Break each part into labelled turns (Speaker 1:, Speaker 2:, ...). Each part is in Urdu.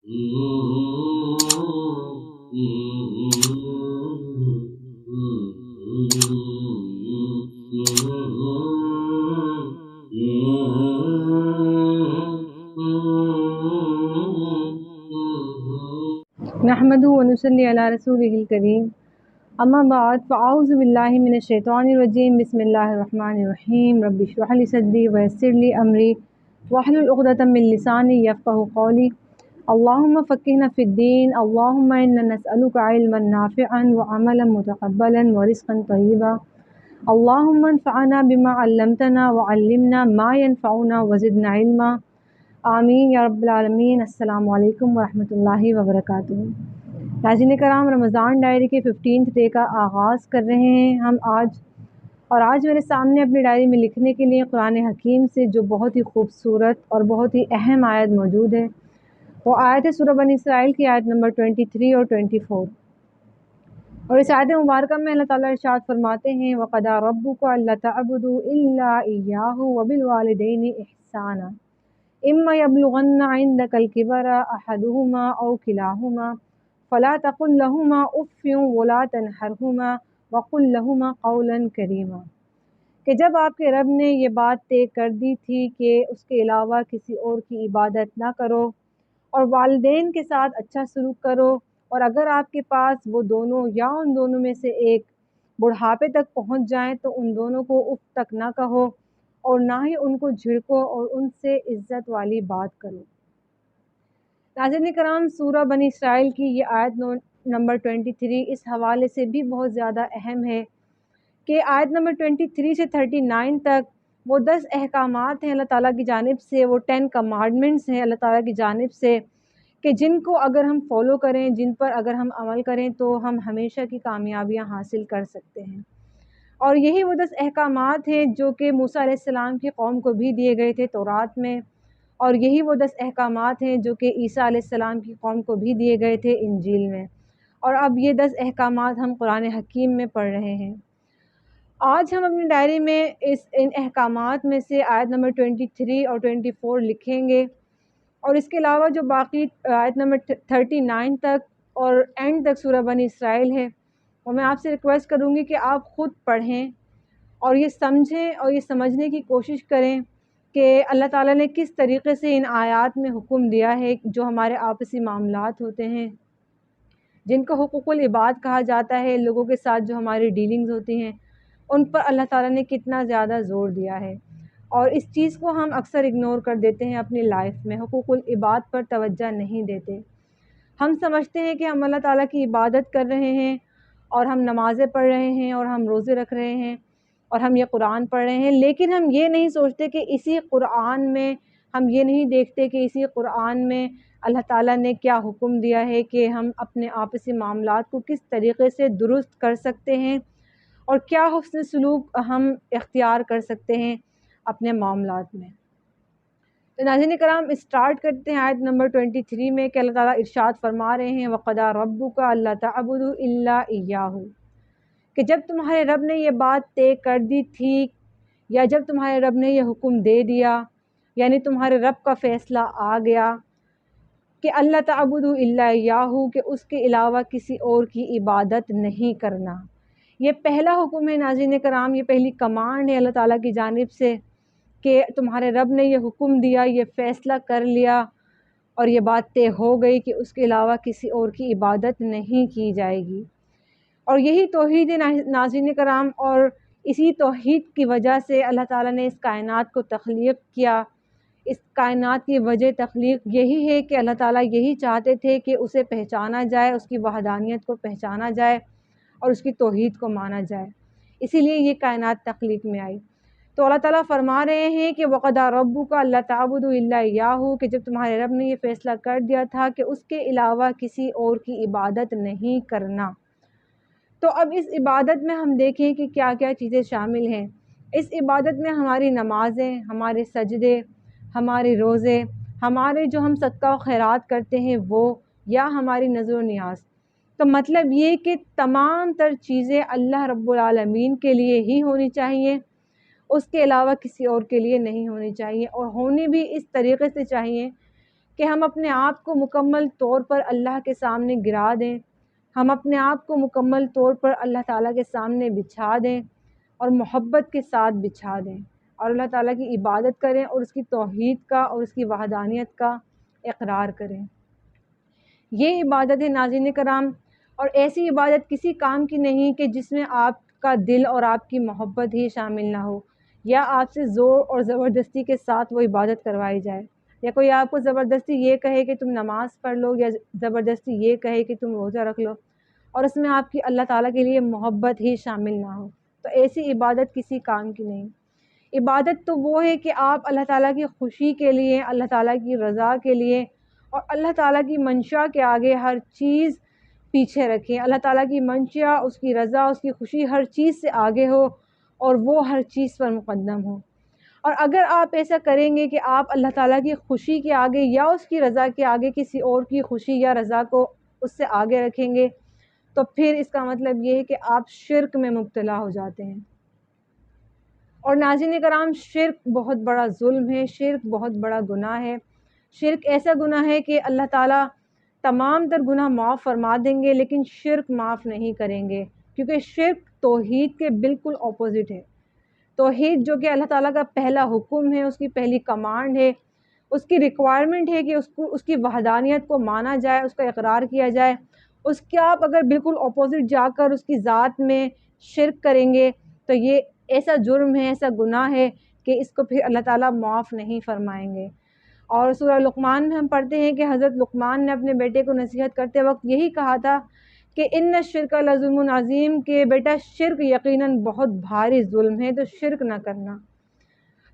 Speaker 1: نحمدہ ونصلی علی رسولہ الکریم اما بعد فاعوذ باللہ من الشیطان الرجیم بسم اللہ الرحمن الرحیم رب اشرح لی صدری ویسر لی امری واحلل عقدۃ من لسانی یفقہوا قولی اللہم فقہنا فی الدین اللہم انا نسألک علما نافعا وعملا متقبلا ورزقا طیبا اللہم انفعنا بما علمتنا وعلمنا ما ينفعنا وزدنا علما آمین یا رب العالمین۔ السلام علیکم ورحمۃ اللہ وبرکاتہ۔ ناظرین کرام، رمضان ڈائری کے 15th ڈے کا آغاز کر رہے ہیں ہم آج میرے سامنے اپنی ڈائری میں لکھنے کے لیے قرآن حکیم سے جو بہت ہی خوبصورت اور بہت ہی اہم آیت موجود ہے، وہ آیت ہے سورہ بنی اسرائیل کی آیت نمبر 23 اور 24۔ اور اس آیت مبارکہ میں اللہ تعالیٰ ارشاد فرماتے ہیں وَقَضَىٰ رَبُّكَ أَلَّا تَعْبُدُوا إِلَّا إِيَّاهُ وَبِالْوَالِدَيْنِ إِحْسَانًا إِمَّا يَبْلُغَنَّ عِندَكَ الْكِبَرَ أَحَدُهُمَا أَوْ كِلَاهُمَا فَلَا تَقُل لَّهُمَا أُفٍّ وَلَا تَنْهَرْهُمَا وَقُل لَّهُمَا قَوْلًا كَرِيمًا، کہ جب آپ کے رب نے یہ بات طے کر دی تھی کہ اس کے علاوہ کسی اور کی عبادت نہ کرو اور والدین کے ساتھ اچھا سلوک کرو، اور اگر آپ کے پاس وہ دونوں یا ان دونوں میں سے ایک بڑھاپے تک پہنچ جائیں تو ان دونوں کو اف تک نہ کہو اور نہ ہی ان کو جھڑکو اور ان سے عزت والی بات کرو۔ ناظرین کرام، سورہ بنی اسرائیل کی یہ آیت نمبر 23 اس حوالے سے بھی بہت زیادہ اہم ہے کہ آیت نمبر 23 سے 39 تک وہ 10 احکامات ہیں اللہ تعالیٰ کی جانب سے، وہ 10 کمانڈمنٹس ہیں اللہ تعالیٰ کی جانب سے، کہ جن کو اگر ہم فالو کریں، جن پر اگر ہم عمل کریں تو ہم ہمیشہ کی کامیابیاں حاصل کر سکتے ہیں۔ اور یہی وہ 10 احکامات ہیں جو کہ موسیٰ علیہ السلام کی قوم کو بھی دیے گئے تھے تورات میں، اور یہی وہ 10 احکامات ہیں جو کہ عیسیٰ علیہ السلام کی قوم کو بھی دیے گئے تھے انجیل میں، اور اب یہ 10 احکامات ہم قرآن حکیم میں پڑھ رہے ہیں۔ آج ہم اپنی ڈائری میں ان احکامات میں سے آیت نمبر 23 اور 24 لکھیں گے، اور اس کے علاوہ جو باقی آیت نمبر 39 تک اور اینڈ تک سورہ بنی اسرائیل ہے، وہ میں آپ سے ریکویسٹ کروں گی کہ آپ خود پڑھیں اور یہ سمجھیں اور یہ سمجھنے کی کوشش کریں کہ اللہ تعالیٰ نے کس طریقے سے ان آیات میں حکم دیا ہے، جو ہمارے آپسی معاملات ہوتے ہیں، جن کو حقوق العباد کہا جاتا ہے، لوگوں کے ساتھ جو ہماری ڈیلنگز ہوتی ہیں، ان پر اللہ تعالیٰ نے کتنا زیادہ زور دیا ہے، اور اس چیز کو ہم اکثر اگنور کر دیتے ہیں اپنی لائف میں، حقوق العباد پر توجہ نہیں دیتے۔ ہم سمجھتے ہیں کہ ہم اللہ تعالیٰ کی عبادت کر رہے ہیں اور ہم نمازیں پڑھ رہے ہیں اور ہم روزے رکھ رہے ہیں اور ہم یہ قرآن پڑھ رہے ہیں، لیکن ہم یہ نہیں سوچتے کہ اسی قرآن میں، ہم یہ نہیں دیکھتے کہ اسی قرآن میں اللہ تعالیٰ نے کیا حکم دیا ہے کہ ہم اپنے آپسی معاملات کو کس طریقے سے درست کر سکتے ہیں اور کیا حسن سلوک ہم اختیار کر سکتے ہیں اپنے معاملات میں۔ تو ناظرین کرام، اسٹارٹ کرتے ہیں آیت نمبر 23 میں کہ اللہ تعالیٰ ارشاد فرما رہے ہیں وَقَضَىٰ رَبُّكَ أَلَّا تَعْبُدُوا إِلَّا إِيَّاهُ، کہ جب تمہارے رب نے یہ بات طے کر دی تھی، یا جب تمہارے رب نے یہ حکم دے دیا، یعنی تمہارے رب کا فیصلہ آ گیا کہ اللہ تعبدوا الا اياه، کہ اس کے علاوہ کسی اور کی عبادت نہیں کرنا۔ یہ پہلا حکم ہے ناظرین کرام، یہ پہلی کمانڈ ہے اللہ تعالیٰ کی جانب سے کہ تمہارے رب نے یہ حکم دیا، یہ فیصلہ کر لیا اور یہ بات طے ہو گئی کہ اس کے علاوہ کسی اور کی عبادت نہیں کی جائے گی۔ اور یہی توحید ہے ناظرین کرام، اور اسی توحید کی وجہ سے اللہ تعالیٰ نے اس کائنات کو تخلیق کیا۔ اس کائنات کی وجہ تخلیق یہی ہے کہ اللہ تعالیٰ یہی چاہتے تھے کہ اسے پہچانا جائے، اس کی وحدانیت کو پہچانا جائے اور اس کی توحید کو مانا جائے، اسی لیے یہ کائنات تخلیق میں آئی۔ تو اللہ تعالیٰ فرما رہے ہیں کہ وَقَضَىٰ رَبُّكَ أَلَّا تَعْبُدُوا إِلَّا إِيَّاهُ، کہ جب تمہارے رب نے یہ فیصلہ کر دیا تھا کہ اس کے علاوہ کسی اور کی عبادت نہیں کرنا۔ تو اب اس عبادت میں ہم دیکھیں کہ کیا کیا چیزیں شامل ہیں۔ اس عبادت میں ہماری نمازیں، ہمارے سجدے، ہمارے روزے، ہمارے جو ہم صدقہ و خیرات کرتے ہیں وہ، یا ہماری نذر و نیاز۔ تو مطلب یہ کہ تمام تر چیزیں اللہ رب العالمین کے لیے ہی ہونی چاہیے، اس کے علاوہ کسی اور کے لیے نہیں ہونی چاہیے، اور ہونی بھی اس طریقے سے چاہیے کہ ہم اپنے آپ کو مکمل طور پر اللہ کے سامنے گرا دیں، ہم اپنے آپ کو مکمل طور پر اللہ تعالیٰ کے سامنے بچھا دیں اور محبت کے ساتھ بچھا دیں اور اللہ تعالیٰ کی عبادت کریں اور اس کی توحید کا اور اس کی وحدانیت کا اقرار کریں۔ یہ عبادت ہے ناظرین کرام، اور ایسی عبادت کسی کام کی نہیں کہ جس میں آپ کا دل اور آپ کی محبت ہی شامل نہ ہو، یا آپ سے زور اور زبردستی کے ساتھ وہ عبادت کروائی جائے، یا کوئی آپ کو زبردستی یہ کہے کہ تم نماز پڑھ لو، یا زبردستی یہ کہے کہ تم روزہ رکھ لو اور اس میں آپ کی اللہ تعالیٰ کے لیے محبت ہی شامل نہ ہو، تو ایسی عبادت کسی کام کی نہیں۔ عبادت تو وہ ہے کہ آپ اللہ تعالیٰ کی خوشی کے لیے، اللہ تعالیٰ کی رضا کے لیے اور اللہ تعالیٰ کی منشا کے آگے ہر چیز پیچھے رکھیں، اللہ تعالیٰ کی منشا، اس کی رضا، اس کی خوشی ہر چیز سے آگے ہو اور وہ ہر چیز پر مقدم ہو۔ اور اگر آپ ایسا کریں گے کہ آپ اللہ تعالیٰ کی خوشی کے آگے یا اس کی رضا کے آگے کسی اور کی خوشی یا رضا کو اس سے آگے رکھیں گے، تو پھر اس کا مطلب یہ ہے کہ آپ شرک میں مبتلا ہو جاتے ہیں۔ اور ناظرین کرام، شرک بہت بڑا ظلم ہے، شرک بہت بڑا گناہ ہے۔ شرک ایسا گناہ ہے کہ اللہ تعالیٰ تمام تر گناہ معاف فرما دیں گے لیکن شرک معاف نہیں کریں گے، کیونکہ شرک توحید کے بالکل اپوزٹ ہے۔ توحید جو کہ اللہ تعالیٰ کا پہلا حکم ہے، اس کی پہلی کمانڈ ہے، اس کی ریکوائرمنٹ ہے کہ اس کی وحدانیت کو مانا جائے، اس کا اقرار کیا جائے، اس کے آپ اگر بالکل اپوزٹ جا کر اس کی ذات میں شرک کریں گے تو یہ ایسا جرم ہے، ایسا گناہ ہے کہ اس کو پھر اللہ تعالیٰ معاف نہیں فرمائیں گے۔ اور سورہ لقمان میں ہم پڑھتے ہیں کہ حضرت لقمان نے اپنے بیٹے کو نصیحت کرتے وقت یہی کہا تھا کہ ان الشرک لظلم عظیم، کہ بیٹا شرک یقیناً بہت بھاری ظلم ہے، تو شرک نہ کرنا۔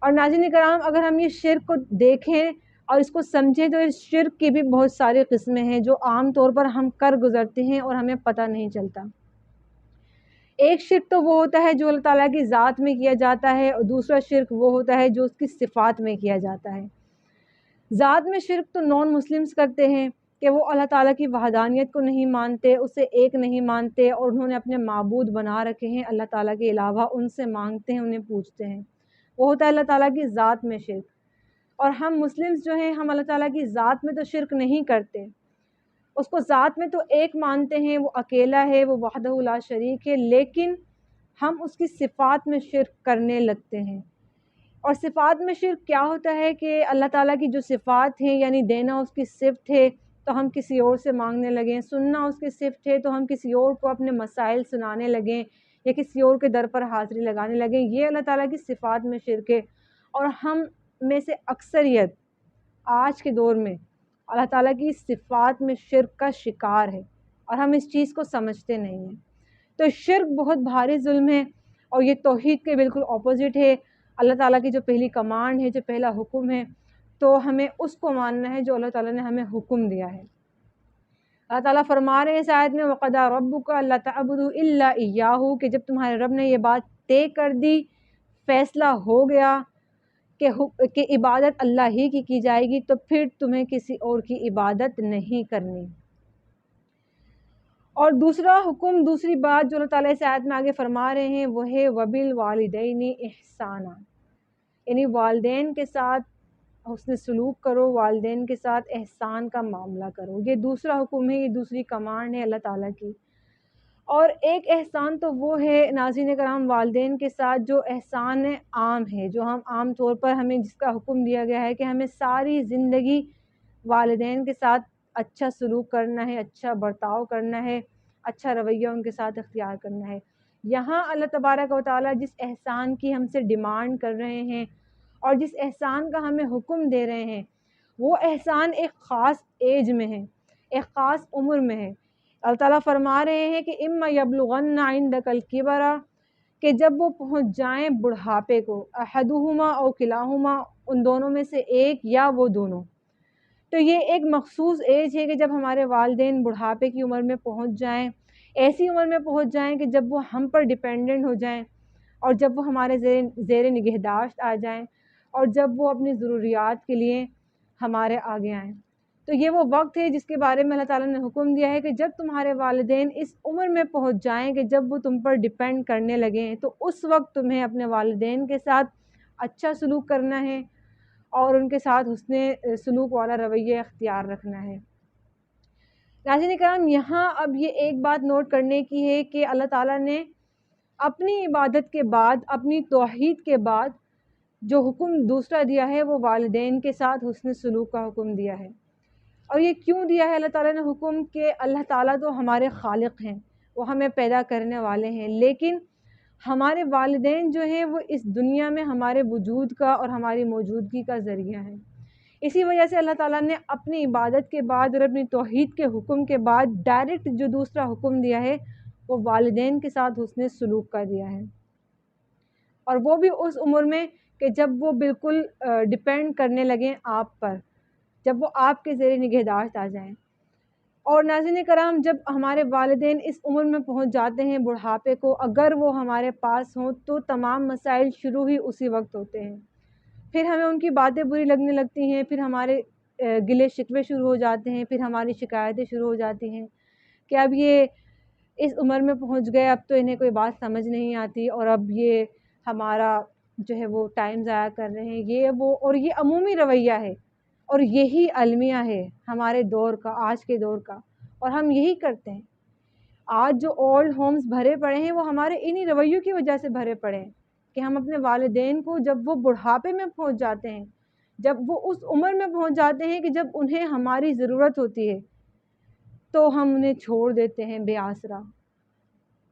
Speaker 1: اور ناظرین کرام، اگر ہم یہ شرک کو دیکھیں اور اس کو سمجھیں تو اس شرک کی بھی بہت ساری قسمیں ہیں جو عام طور پر ہم کر گزرتے ہیں اور ہمیں پتہ نہیں چلتا۔ ایک شرک تو وہ ہوتا ہے جو اللہ تعالیٰ کی ذات میں کیا جاتا ہے، اور دوسرا شرک وہ ہوتا ہے جو اس کی صفات میں کیا جاتا ہے۔ ذات میں شرک تو نان مسلمز کرتے ہیں کہ وہ اللہ تعالیٰ کی وحدانیت کو نہیں مانتے، اسے ایک نہیں مانتے اور انہوں نے اپنے معبود بنا رکھے ہیں اللہ تعالیٰ کے علاوہ، ان سے مانگتے ہیں، انہیں پوچھتے ہیں، وہ ہوتا ہے اللہ تعالیٰ کی ذات میں شرک۔ اور ہم مسلمز جو ہیں، ہم اللہ تعالیٰ کی ذات میں تو شرک نہیں کرتے، اس کو ذات میں تو ایک مانتے ہیں، وہ اکیلا ہے، وہ وحدہ لا شریک ہے، لیکن ہم اس کی صفات میں شرک کرنے لگتے ہیں۔ اور صفات میں شرک کیا ہوتا ہے کہ اللہ تعالیٰ کی جو صفات ہیں، یعنی دینا اس کی صفت ہے تو ہم کسی اور سے مانگنے لگیں، سننا اس کی صفت ہے تو ہم کسی اور کو اپنے مسائل سنانے لگیں یا کسی اور کے در پر حاضری لگانے لگیں، یہ اللہ تعالیٰ کی صفات میں شرک ہے۔ اور ہم میں سے اکثریت آج کے دور میں اللہ تعالیٰ کی صفات میں شرک کا شکار ہے اور ہم اس چیز کو سمجھتے نہیں ہیں۔ تو شرک بہت بھاری ظلم ہے اور یہ توحید کے بالکل اپوزٹ ہے۔ اللہ تعالیٰ کی جو پہلی کمانڈ ہے، جو پہلا حکم ہے، تو ہمیں اس کو ماننا ہے جو اللہ تعالیٰ نے ہمیں حکم دیا ہے۔ اللہ تعالیٰ فرما رہے ہیں اس آیت میں وَقَضَىٰ رَبُّكَ أَلَّا تَعْبُدُوا إِلَّا إِيَّاهُ، کہ جب تمہارے رب نے یہ بات طے کر دی، فیصلہ ہو گیا کہ عبادت اللہ ہی کی جائے گی، تو پھر تمہیں کسی اور کی عبادت نہیں کرنی۔ اور دوسرا حکم، دوسری بات جو اللہ تعالیٰ اس آیت میں آگے فرما رہے ہیں وہ ہے وَبِالْوَالِدَيْنِ إِحْسَانًا، یعنی والدین کے ساتھ حسن سلوک کرو، والدین کے ساتھ احسان کا معاملہ کرو۔ یہ دوسرا حکم ہے، یہ دوسری کمانڈ ہے اللہ تعالیٰ کی۔ اور ایک احسان تو وہ ہے ناظرین کرام والدین کے ساتھ جو احسان عام ہے، جو ہم عام طور پر ہمیں جس کا حکم دیا گیا ہے کہ ہمیں ساری زندگی والدین کے ساتھ اچھا سلوک کرنا ہے، اچھا برتاؤ کرنا ہے، اچھا رویہ ان کے ساتھ اختیار کرنا ہے۔ یہاں اللہ تبارک و تعالیٰ جس احسان کی ہم سے ڈیمانڈ کر رہے ہیں اور جس احسان کا ہمیں حکم دے رہے ہیں، وہ احسان ایک خاص ایج میں ہے، ایک خاص عمر میں ہے۔ اللہ تعالیٰ فرما رہے ہیں کہ اما یبلغن عندک الکبر، کہ جب وہ پہنچ جائیں بڑھاپے کو، احدہما او کلاہما، ان دونوں میں سے ایک یا وہ دونوں۔ تو یہ ایک مخصوص ایج ہے کہ جب ہمارے والدین بڑھاپے کی عمر میں پہنچ جائیں، ایسی عمر میں پہنچ جائیں کہ جب وہ ہم پر ڈیپینڈنٹ ہو جائیں اور جب وہ ہمارے زیر نگہداشت آ جائیں اور جب وہ اپنی ضروریات کے لیے ہمارے آگے آئیں۔ تو یہ وہ وقت ہے جس کے بارے میں اللہ تعالیٰ نے حکم دیا ہے کہ جب تمہارے والدین اس عمر میں پہنچ جائیں کہ جب وہ تم پر ڈیپینڈ کرنے لگیں، تو اس وقت تمہیں اپنے والدین کے ساتھ اچھا سلوک کرنا ہے اور ان کے ساتھ حسن سلوک والا رویہ اختیار رکھنا ہے۔ ناظرین کرام، یہاں اب یہ ایک بات نوٹ کرنے کی ہے کہ اللہ تعالیٰ نے اپنی عبادت کے بعد، اپنی توحید کے بعد جو حکم دوسرا دیا ہے وہ والدین کے ساتھ حسن سلوک کا حکم دیا ہے۔ اور یہ کیوں دیا ہے اللہ تعالیٰ نے حکم؟ کہ اللہ تعالیٰ تو ہمارے خالق ہیں، وہ ہمیں پیدا کرنے والے ہیں، لیکن ہمارے والدین جو ہیں وہ اس دنیا میں ہمارے وجود کا اور ہماری موجودگی کا ذریعہ ہیں۔ اسی وجہ سے اللہ تعالیٰ نے اپنی عبادت کے بعد اور اپنی توحید کے حکم کے بعد ڈائریکٹ جو دوسرا حکم دیا ہے وہ والدین کے ساتھ حسن سلوک کا دیا ہے، اور وہ بھی اس عمر میں کہ جب وہ بالکل ڈیپینڈ کرنے لگیں آپ پر، جب وہ آپ کے زیر نگہداشت آ جائیں۔ اور ناظرین کرام، جب ہمارے والدین اس عمر میں پہنچ جاتے ہیں بڑھاپے کو، اگر وہ ہمارے پاس ہوں تو تمام مسائل شروع ہی اسی وقت ہوتے ہیں۔ پھر ہمیں ان کی باتیں بری لگنے لگتی ہیں، پھر ہمارے گلے شکوے شروع ہو جاتے ہیں، پھر ہماری شکایتیں شروع ہو جاتی ہیں کہ اب یہ اس عمر میں پہنچ گئے، اب تو انہیں کوئی بات سمجھ نہیں آتی، اور اب یہ ہمارا جو ہے وہ ٹائم ضائع کر رہے ہیں، یہ وہ، اور یہ عمومی رویہ ہے اور یہی المیہ ہے ہمارے دور کا، آج کے دور کا، اور ہم یہی کرتے ہیں۔ آج جو اولڈ ہومز بھرے پڑے ہیں وہ ہمارے انہی رویوں کی وجہ سے بھرے پڑے ہیں کہ ہم اپنے والدین کو جب وہ بڑھاپے میں پہنچ جاتے ہیں، جب وہ اس عمر میں پہنچ جاتے ہیں کہ جب انہیں ہماری ضرورت ہوتی ہے، تو ہم انہیں چھوڑ دیتے ہیں بے آسرا،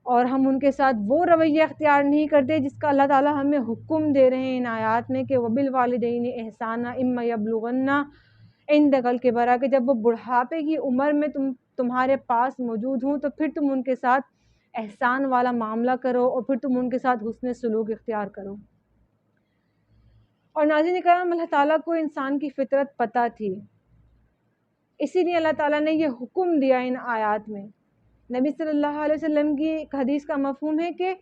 Speaker 1: اور ہم ان کے ساتھ وہ رویہ اختیار نہیں کرتے جس کا اللہ تعالیٰ ہمیں حکم دے رہے ہیں ان آیات میں کہ وَبِالْوَالِدَيْنِ إِحْسَانًا إِمَّا يَبْلُغَنَّ عِندَكَ الْكِبَرَ، کہ جب وہ بڑھاپے کی عمر میں تمہارے پاس موجود ہوں تو پھر تم ان کے ساتھ احسان والا معاملہ کرو، اور پھر تم ان کے ساتھ حسن سلوک اختیار کرو۔ اور ناظرین کرام، اللہ تعالیٰ کو انسان کی فطرت پتہ تھی، اسی لیے اللہ تعالیٰ نے یہ حکم دیا ان آیات میں۔ نبی صلی اللہ علیہ وسلم کی ایک حدیث کا مفہوم ہے کہ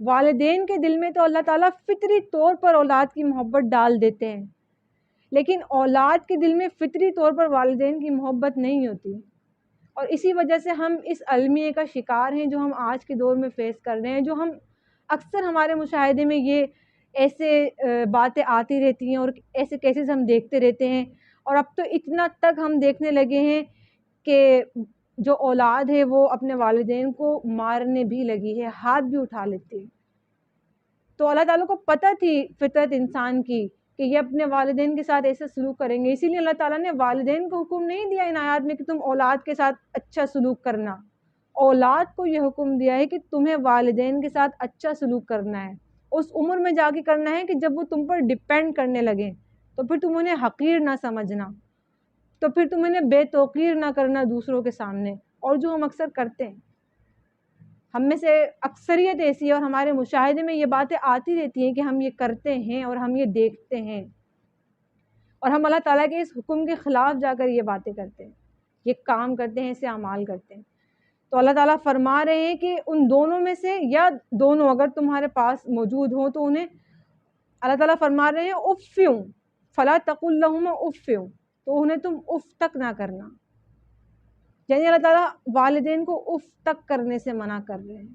Speaker 1: والدین کے دل میں تو اللہ تعالیٰ فطری طور پر اولاد کی محبت ڈال دیتے ہیں، لیکن اولاد کے دل میں فطری طور پر والدین کی محبت نہیں ہوتی، اور اسی وجہ سے ہم اس المیہ کا شکار ہیں جو ہم آج کے دور میں فیس کر رہے ہیں، جو ہم اکثر ہمارے مشاہدے میں یہ ایسے باتیں آتی رہتی ہیں اور ایسے کیسز ہم دیکھتے رہتے ہیں، اور اب تو اتنا تک ہم دیکھنے لگے ہیں کہ جو اولاد ہے وہ اپنے والدین کو مارنے بھی لگی ہے، ہاتھ بھی اٹھا لیتی ہے۔ تو اللہ تعالیٰ کو پتہ تھی فطرت انسان کی کہ یہ اپنے والدین کے ساتھ ایسا سلوک کریں گے، اسی لیے اللہ تعالیٰ نے والدین کو حکم نہیں دیا ان آیات میں کہ تم اولاد کے ساتھ اچھا سلوک کرنا، اولاد کو یہ حکم دیا ہے کہ تمہیں والدین کے ساتھ اچھا سلوک کرنا ہے، اس عمر میں جا کے کرنا ہے کہ جب وہ تم پر ڈیپینڈ کرنے لگیں، تو پھر تم انہیں حقیر نہ سمجھنا، تو پھر تم انہیں بے توقیر نہ کرنا دوسروں کے سامنے، اور جو ہم اکثر کرتے ہیں۔ ہم میں سے اکثریت ایسی ہے اور ہمارے مشاہدے میں یہ باتیں آتی رہتی ہیں کہ ہم یہ کرتے ہیں اور ہم یہ دیکھتے ہیں، اور ہم اللہ تعالیٰ کے اس حکم کے خلاف جا کر یہ باتیں کرتے ہیں، یہ کام کرتے ہیں، اسے اعمال کرتے ہیں۔ تو اللہ تعالیٰ فرما رہے ہیں کہ ان دونوں میں سے یا دونوں اگر تمہارے پاس موجود ہوں تو انہیں اللہ تعالیٰ فرما رہے ہیں اف فلا تقل لہما اف، تو انہیں تم اف تک نہ کرنا، یعنی اللہ تعالیٰ والدین کو اف تک کرنے سے منع کر رہے ہیں۔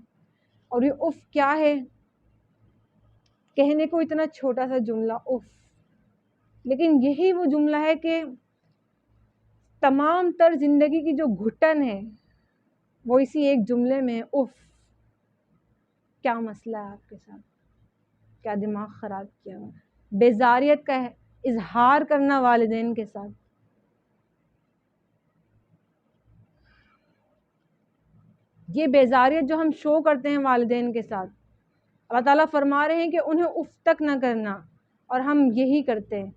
Speaker 1: اور یہ اف کیا ہے؟ کہنے کو اتنا چھوٹا سا جملہ اف، لیکن یہی وہ جملہ ہے کہ تمام تر زندگی کی جو گھٹن ہے وہ اسی ایک جملے میں اف۔ کیا مسئلہ ہے آپ کے ساتھ؟ کیا دماغ خراب کیا ہوا؟ بیزاریت کا اظہار کرنا والدین کے ساتھ، یہ بیزاریت جو ہم شو کرتے ہیں والدین کے ساتھ، اللہ تعالیٰ فرما رہے ہیں کہ انہیں اف تک نہ کرنا، اور ہم یہی کرتے ہیں۔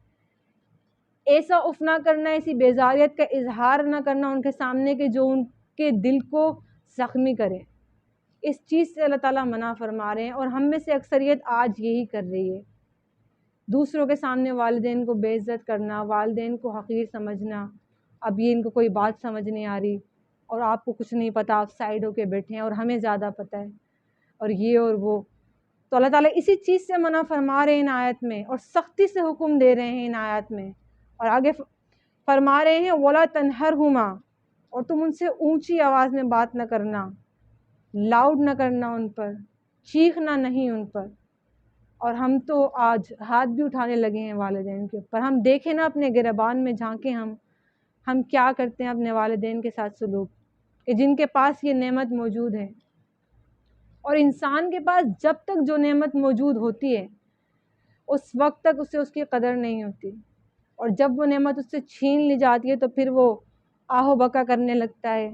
Speaker 1: ایسا اف نہ کرنا، ایسی بیزاریت کا اظہار نہ کرنا ان کے سامنے کہ جو ان کے دل کو زخمی کرے، اس چیز سے اللہ تعالیٰ منع فرما رہے ہیں، اور ہم میں سے اکثریت آج یہی کر رہی ہے۔ دوسروں کے سامنے والدین کو بے عزت کرنا، والدین کو حقیر سمجھنا، اب یہ ان کو کوئی بات سمجھ نہیں آ رہی اور آپ کو کچھ نہیں پتہ، آپ سائڈ ہو کے بیٹھے ہیں اور ہمیں زیادہ پتہ ہے، اور یہ اور وہ۔ تو اللہ تعالیٰ اسی چیز سے منع فرما رہے ہیں ان آیت میں، اور سختی سے حکم دے رہے ہیں ان آیت میں، اور آگے فرما رہے ہیں وَلَا تَنْهَرْهُمَا، اور تم ان سے اونچی آواز میں بات نہ کرنا، لاؤڈ نہ کرنا ان پر، چیخنا نہیں ان پر، اور ہم تو آج ہاتھ بھی اٹھانے لگے ہیں والدین کے اوپر۔ ہم دیکھیں نا اپنے گریبان میں جھانکیں، ہم کیا کرتے ہیں اپنے والدین کے ساتھ سلوک، کہ جن کے پاس یہ نعمت موجود ہے۔ اور انسان کے پاس جب تک جو نعمت موجود ہوتی ہے اس وقت تک اسے اس کی قدر نہیں ہوتی، اور جب وہ نعمت اس سے چھین لی جاتی ہے تو پھر وہ آہ و بکا کرنے لگتا ہے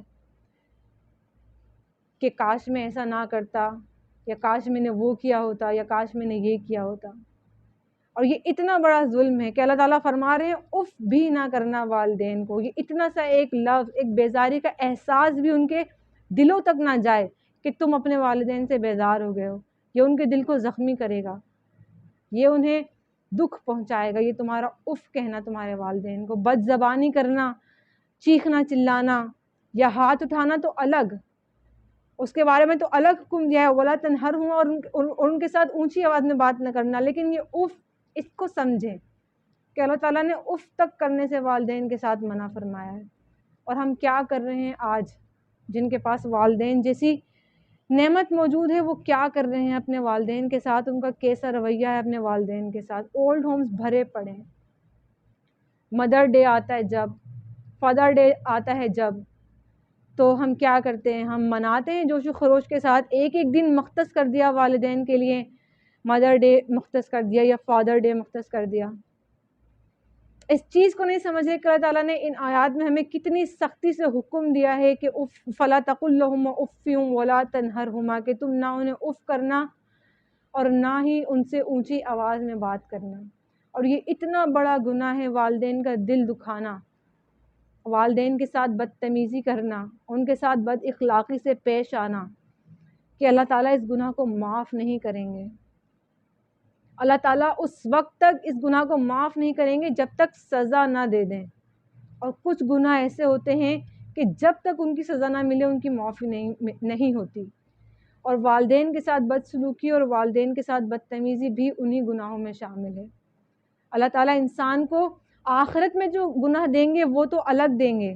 Speaker 1: کہ کاش میں ایسا نہ کرتا، یا کاش میں نے وہ کیا ہوتا، یا کاش میں نے یہ کیا ہوتا۔ اور یہ اتنا بڑا ظلم ہے کہ اللہ تعالیٰ فرما رہے ہیں اف بھی نہ کرنا والدین کو۔ یہ اتنا سا ایک لفظ، ایک بیزاری کا احساس بھی ان کے دلوں تک نہ جائے کہ تم اپنے والدین سے بیزار ہو گئے ہو، یہ ان کے دل کو زخمی کرے گا، یہ انہیں دکھ پہنچائے گا۔ یہ تمہارا اف کہنا تمہارے والدین کو، بد زبانی کرنا، چیخنا چلانا یا ہاتھ اٹھانا تو الگ، اس کے بارے میں تو الگ حکم دیا ہے وَلَا تَنْهَرْهُمَا، اور ان کے ساتھ اونچی آواز میں بات نہ کرنا۔ لیکن یہ اف، اس کو سمجھیں کہ اللہ تعالیٰ نے اف تک کرنے سے والدین کے ساتھ منع فرمایا ہے۔ اور ہم کیا کر رہے ہیں آج، جن کے پاس والدین جیسی نعمت موجود ہے وہ کیا کر رہے ہیں اپنے والدین کے ساتھ، ان کا کیسا رویہ ہے اپنے والدین کے ساتھ۔ اولڈ ہومز بھرے پڑے ہیں، مدر ڈے آتا ہے جب، فادر ڈے آتا ہے جب، تو ہم کیا کرتے ہیں، ہم مناتے ہیں جوش و خروش کے ساتھ، ایک ایک دن مختص کر دیا والدین کے لیے، مدر ڈے مختص کر دیا یا فادر ڈے مختص کر دیا۔ اس چیز کو نہیں سمجھے کہ اللہ تعالیٰ نے ان آیات میں ہمیں کتنی سختی سے حکم دیا ہے کہ فَلَا تَقُلْ لَهُمَا اُفٍّ وَلَا تَنْهَرْهُمَا، کہ تم نہ انہیں اف کرنا اور نہ ہی ان سے اونچی آواز میں بات کرنا۔ اور یہ اتنا بڑا گناہ ہے والدین کا دل دکھانا، والدین کے ساتھ بدتمیزی کرنا، ان کے ساتھ بد اخلاقی سے پیش آنا، کہ اللہ تعالیٰ اس گناہ کو معاف نہیں کریں گے۔ اللہ تعالیٰ اس وقت تک اس گناہ کو معاف نہیں کریں گے جب تک سزا نہ دے دیں۔ اور کچھ گناہ ایسے ہوتے ہیں کہ جب تک ان کی سزا نہ ملے ان کی معافی نہیں ہوتی۔ اور والدین کے ساتھ بدسلوکی اور والدین کے ساتھ بدتمیزی بھی انہی گناہوں میں شامل ہے۔ اللہ تعالیٰ انسان کو آخرت میں جو گناہ دیں گے وہ تو الگ دیں گے،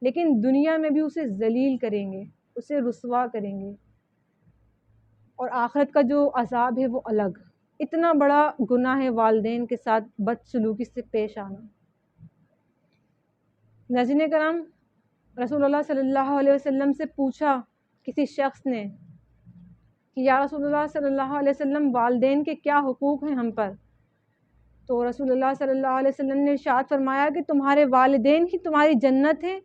Speaker 1: لیکن دنیا میں بھی اسے ذلیل کریں گے، اسے رسوا کریں گے، اور آخرت کا جو عذاب ہے وہ الگ۔ اتنا بڑا گناہ ہے والدین کے ساتھ بدسلوکی سے پیش آنا۔ ناظرین کرام، رسول اللہ صلی اللہ علیہ وسلم سے پوچھا کسی شخص نے کہ یا رسول اللہ صلی اللہ علیہ وسلم، والدین کے کیا حقوق ہیں ہم پر؟ تو رسول اللہ صلی اللہ علیہ وسلم نے ارشاد فرمایا کہ تمہارے والدین ہی تمہاری جنت ہیں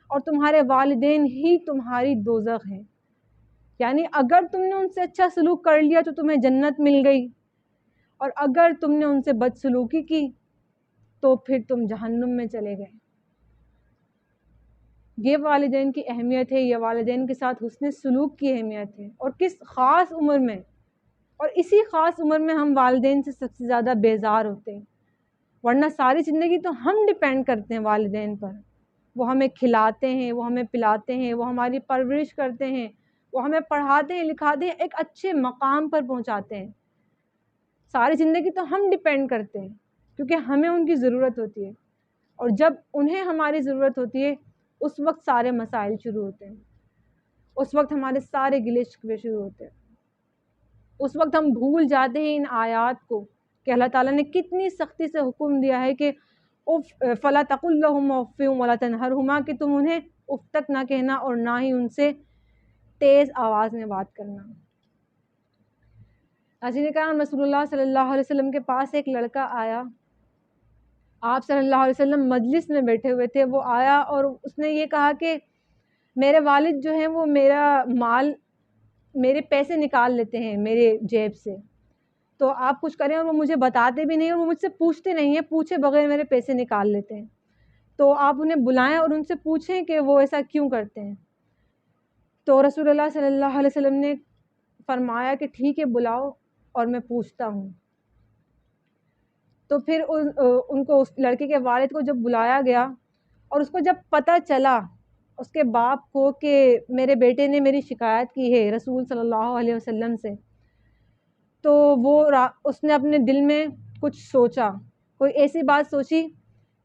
Speaker 1: اور تمہارے والدین ہی تمہاری دوزخ ہیں۔ یعنی اگر تم نے ان سے اچھا سلوک کر لیا تو تمہیں جنت مل گئی، اور اگر تم نے ان سے بدسلوکی کی تو پھر تم جہنم میں چلے گئے۔ یہ والدین کی اہمیت ہے، یہ والدین کے ساتھ حسن سلوک کی اہمیت ہے، اور کس خاص عمر میں، اور اسی خاص عمر میں ہم والدین سے سب سے زیادہ بیزار ہوتے ہیں، ورنہ ساری زندگی تو ہم ڈیپینڈ کرتے ہیں والدین پر۔ وہ ہمیں کھلاتے ہیں، وہ ہمیں پلاتے ہیں، وہ ہماری پرورش کرتے ہیں، وہ ہمیں پڑھاتے ہیں، لکھاتے ہیں، ایک اچھے مقام پر پہنچاتے ہیں۔ ساری زندگی تو ہم ڈیپینڈ کرتے ہیں کیونکہ ہمیں ان کی ضرورت ہوتی ہے، اور جب انہیں ہماری ضرورت ہوتی ہے اس وقت سارے مسائل شروع ہوتے ہیں، اس وقت ہمارے سارے گلے شکوے شروع ہوتے ہیں، اس وقت ہم بھول جاتے ہیں ان آیات کو کہ اللہ تعالیٰ نے کتنی سختی سے حکم دیا ہے کہ فَلَا تَقُلْ لَهُمَا اُفٍّ وَلَا تَنْهَرْهُمَا، کہ تم انہیں اف تک نہ کہنا اور نہ ہی ان سے تیز آواز میں بات کرنا۔ ناظرین کرام، رسول اللہ صلی اللہ علیہ وسلم کے پاس ایک لڑکا آیا، آپ صلی اللہ علیہ وسلم مجلس میں بیٹھے ہوئے تھے، وہ آیا اور اس نے یہ کہا کہ میرے والد جو ہیں وہ میرا مال، میرے پیسے نکال لیتے ہیں میرے جیب سے، تو آپ کچھ کریں، اور وہ مجھے بتاتے بھی نہیں اور وہ مجھ سے پوچھتے نہیں ہیں، پوچھے بغیر میرے پیسے نکال لیتے ہیں، تو آپ انہیں بلائیں اور ان سے پوچھیں کہ وہ ایسا کیوں کرتے ہیں۔ تو رسول اللہ صلی اللہ علیہ وسلم نے فرمایا کہ ٹھیک ہے، بلاؤ اور میں پوچھتا ہوں۔ تو پھر ان کو، اس لڑکے کے والد کو جب بلایا گیا اور اس کو جب پتہ چلا اس کے باپ کو کہ میرے بیٹے نے میری شکایت کی ہے رسول صلی اللہ علیہ وسلم سے، تو اس نے اپنے دل میں کچھ سوچا، کوئی ایسی بات سوچی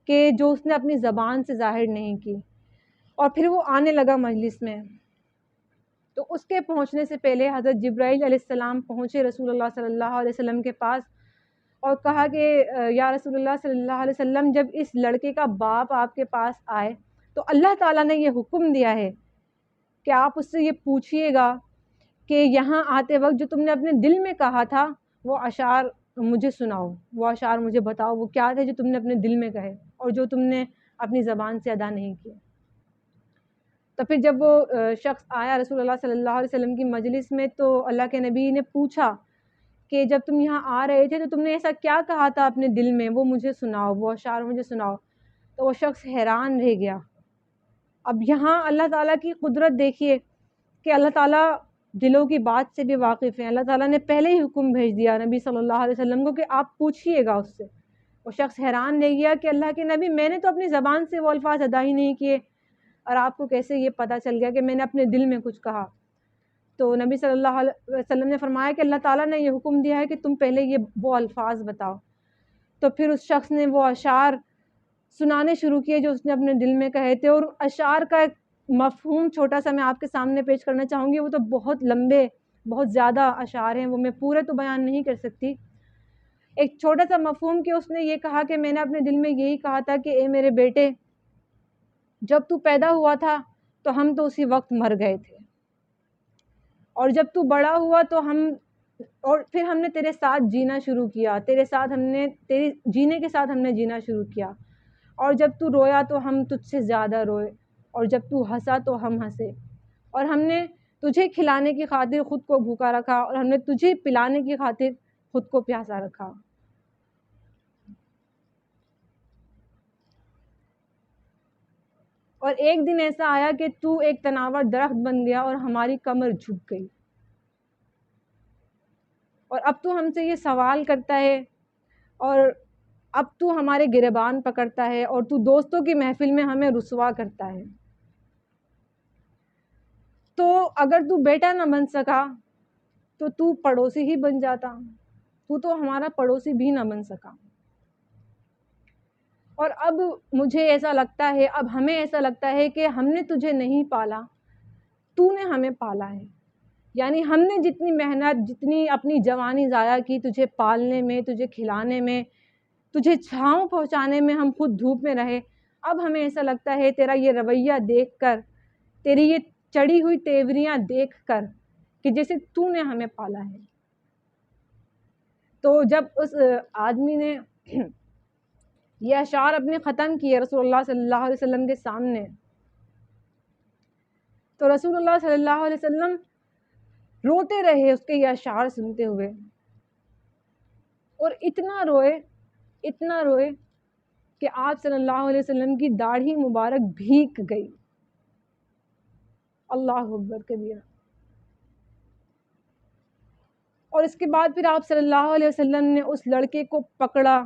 Speaker 1: کہ جو اس نے اپنی زبان سے ظاہر نہیں کی، اور پھر وہ آنے لگا مجلس میں۔ تو اس کے پہنچنے سے پہلے حضرت جبرائیل علیہ السلام پہنچے رسول اللہ صلی اللہ علیہ وسلم کے پاس اور کہا کہ یا رسول اللہ صلی اللہ علیہ وسلم، جب اس لڑکے کا باپ آپ کے پاس آئے تو اللہ تعالیٰ نے یہ حکم دیا ہے کہ آپ اس سے یہ پوچھیے گا کہ یہاں آتے وقت جو تم نے اپنے دل میں کہا تھا وہ اشعار مجھے سناؤ، وہ اشعار مجھے بتاؤ وہ کیا تھے جو تم نے اپنے دل میں کہے اور جو تم نے اپنی زبان سے ادا نہیں کیے۔ تو پھر جب وہ شخص آیا رسول اللہ صلی اللہ علیہ وسلم کی مجلس میں تو اللہ کے نبی نے پوچھا کہ جب تم یہاں آ رہے تھے تو تم نے ایسا کیا کہا تھا اپنے دل میں، وہ مجھے سناؤ، وہ اشعار مجھے سناؤ۔ تو وہ شخص حیران رہ گیا۔ اب یہاں اللہ تعالیٰ کی قدرت دیکھیے کہ اللہ تعالیٰ دلوں کی بات سے بھی واقف ہیں۔ اللہ تعالیٰ نے پہلے ہی حکم بھیج دیا نبی صلی اللہ علیہ وسلم کو کہ آپ پوچھیے گا اس سے۔ وہ شخص حیران رہ گیا کہ اللہ کے نبی، میں نے تو اپنی زبان سے وہ الفاظ ادا ہی نہیں کیے اور آپ کو کیسے یہ پتہ چل گیا کہ میں نے اپنے دل میں کچھ کہا؟ تو نبی صلی اللہ علیہ وسلم نے فرمایا کہ اللہ تعالیٰ نے یہ حکم دیا ہے کہ تم پہلے وہ الفاظ بتاؤ۔ تو پھر اس شخص نے وہ اشعار سنانے شروع کیے جو اس نے اپنے دل میں کہے تھے، اور اشعار کا ایک مفہوم چھوٹا سا میں آپ کے سامنے پیش کرنا چاہوں گی۔ وہ تو بہت لمبے، بہت زیادہ اشعار ہیں، وہ میں پورے تو بیان نہیں کر سکتی۔ ایک چھوٹا سا مفہوم کہ اس نے یہ کہا کہ میں نے اپنے دل میں یہی کہا تھا کہ اے میرے بیٹے، جب تو پیدا ہوا تھا تو ہم تو اسی وقت مر گئے تھے، اور جب تو بڑا ہوا تو پھر ہم نے تیرے ساتھ جینا شروع کیا، تیرے جینے کے ساتھ ہم نے جینا شروع کیا، اور جب تو رویا تو ہم تجھ سے زیادہ روئے، اور جب تو ہنسا تو ہم ہنسے، اور ہم نے تجھے کھلانے کی خاطر خود کو بھوکا رکھا، اور ہم نے تجھے پلانے کی خاطر خود کو پیاسا رکھا۔ اور ایک دن ایسا آیا کہ تو ایک تناور درخت بن گیا اور ہماری کمر جھک گئی، اور اب تو ہم سے یہ سوال کرتا ہے، اور اب تو ہمارے گریبان پکڑتا ہے، اور تو دوستوں کی محفل میں ہمیں رسوا کرتا ہے۔ تو اگر تو بیٹا نہ بن سکا تو تو پڑوسی ہی بن جاتا، تو ہمارا پڑوسی بھی نہ بن سکا۔ اور اب مجھے ایسا لگتا ہے، اب ہمیں ایسا لگتا ہے کہ ہم نے تجھے نہیں پالا، تو نے ہمیں پالا ہے۔ یعنی ہم نے جتنی محنت، جتنی اپنی جوانی ضائع کی تجھے پالنے میں، تجھے کھلانے میں، تجھے چھاؤں پہنچانے میں، ہم خود دھوپ میں رہے، اب ہمیں ایسا لگتا ہے تیرا یہ رویہ دیکھ کر، تیری یہ چڑھی ہوئی تیوریاں دیکھ کر کہ جیسے تو نے ہمیں پالا ہے۔ تو جب اس آدمی نے یہ اشعار اپنے ختم کیے رسول اللہ صلی اللہ علیہ وسلم کے سامنے، تو رسول اللہ صلی اللہ علیہ وسلم روتے رہے اس کے یہ اشعار سنتے ہوئے، اور اتنا روئے کہ آپ صلی اللہ علیہ وسلم کی داڑھی مبارک بھیگ گئی۔ اللہ اکبر کبیرہ۔ اور اس کے بعد پھر آپ صلی اللہ علیہ وسلم نے اس لڑکے کو پکڑا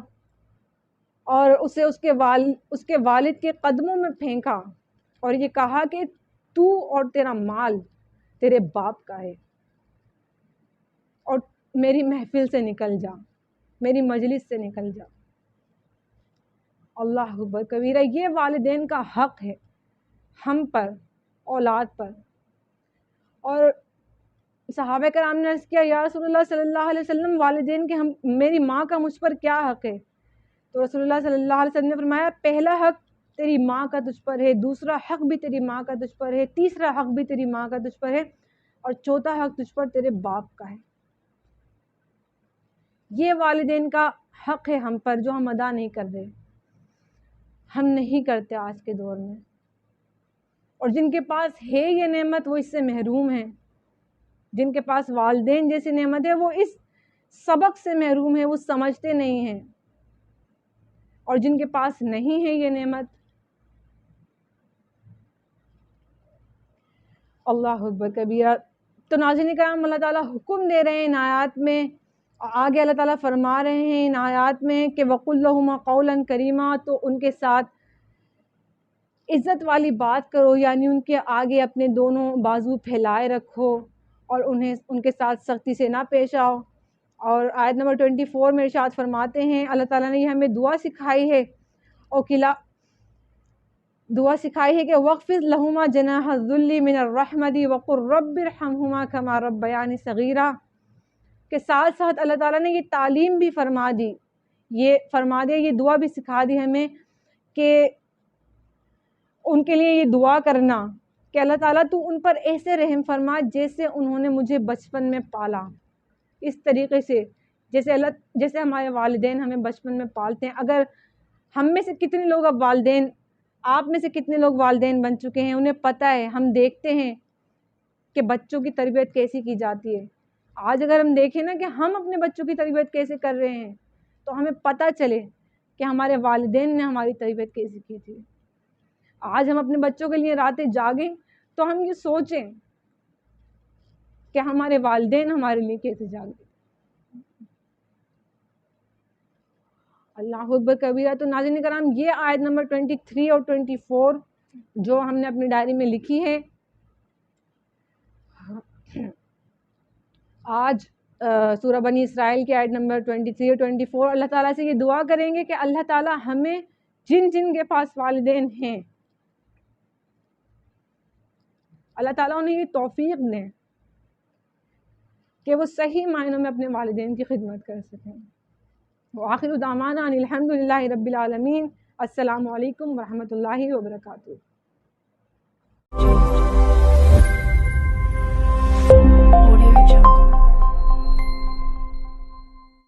Speaker 1: اور اسے اس کے والد کے قدموں میں پھینکا اور یہ کہا کہ تو اور تیرا مال تیرے باپ کا ہے، اور میری محفل سے نکل جا، میری مجلس سے نکل جا۔ اللہ اکبر کبیرہ۔ یہ والدین کا حق ہے ہم پر، اولاد پر۔ اور صحابہ کرام نے عرض کیا یا رسول اللہ صلی اللہ علیہ وسلم، والدین کے میری ماں کا مجھ پر کیا حق ہے؟ تو رسول اللہ صلی اللہ علیہ وسلم نے فرمایا پہلا حق تیری ماں کا تجھ پر ہے، دوسرا حق بھی تیری ماں کا تجھ پر ہے، تیسرا حق بھی تیری ماں کا تجھ پر ہے، اور چوتھا حق تجھ پر تیرے باپ کا ہے۔ یہ والدین کا حق ہے ہم پر جو ہم ادا نہیں کر رہے، ہم نہیں کرتے آج کے دور میں، اور جن کے پاس ہے یہ نعمت وہ اس سے محروم ہیں، جن کے پاس والدین جیسی نعمت ہے وہ اس سبق سے محروم ہے، وہ سمجھتے نہیں ہیں، اور جن کے پاس نہیں ہے یہ نعمت، اللہ اکبر کبیرہ۔ تو ناظرین کرام، اللہ تعالیٰ حکم دے رہے ہیں ان آیات میں، آگے اللہ تعالیٰ فرما رہے ہیں ان آیات میں کہ وَقُلْ لَهُمَا قَوْلًا كَرِيمًا، تو ان کے ساتھ عزت والی بات کرو، یعنی ان کے آگے اپنے دونوں بازو پھیلائے رکھو اور ان کے ساتھ سختی سے نہ پیش آؤ۔ اور آیت نمبر 24 میں ارشاد فرماتے ہیں اللہ تعالیٰ نے یہ ہمیں دعا سکھائی ہے، دعا سکھائی ہے کہ وَاخْفِضْ لَهُمَا جَنَاحَ الذُّلِّ مِنَ الرَّحْمَةِ وَقُلْ رَبِّ ارْحَمْهُمَا كَمَا رَبَّيَانِي صَغِيرًا، کہ ساتھ ساتھ اللہ تعالیٰ نے یہ تعلیم بھی فرما دی، یہ دعا بھی سکھا دی ہمیں کہ ان کے لیے یہ دعا کرنا کہ اللہ تعالیٰ تو ان پر ایسے رحم فرما جیسے انہوں نے مجھے بچپن میں پالا، اس طریقے سے جیسے ہمارے والدین ہمیں بچپن میں پالتے ہیں۔ اگر ہم میں سے کتنے لوگ اب والدین، آپ میں سے کتنے لوگ والدین بن چکے ہیں، انہیں پتہ ہے، ہم دیکھتے ہیں کہ بچوں کی تربیت کیسی کی جاتی ہے۔ آج اگر ہم دیکھیں نا کہ ہم اپنے بچوں کی تربیت کیسے کر رہے ہیں تو ہمیں پتہ چلے کہ ہمارے والدین نے ہماری تربیت کیسی کی تھی۔ آج ہم اپنے بچوں کے لیے راتیں جاگیں تو ہم یہ سوچیں کہ ہمارے والدین ہمارے لیے کیسے جاگے۔ اللہ اکبر کبیرہ۔ تو ناظرین کرام، یہ آیت نمبر 23 اور 24 جو ہم نے اپنی ڈائری میں لکھی ہے، آج سورہ بنی اسرائیل کی آیت نمبر 23 اور 24 اللہ تعالیٰ سے یہ دعا کریں گے کہ اللہ تعالیٰ ہمیں جن کے پاس والدین ہیں، اللہ تعالیٰ انہیں یہ توفیق دیں کہ وہ صحیح معنوں میں اپنے والدین کی خدمت کر سکیں۔ وآخر دعوانا ان الحمد للہ رب العالمین۔ السلام علیکم ورحمۃ اللہ وبرکاتہ۔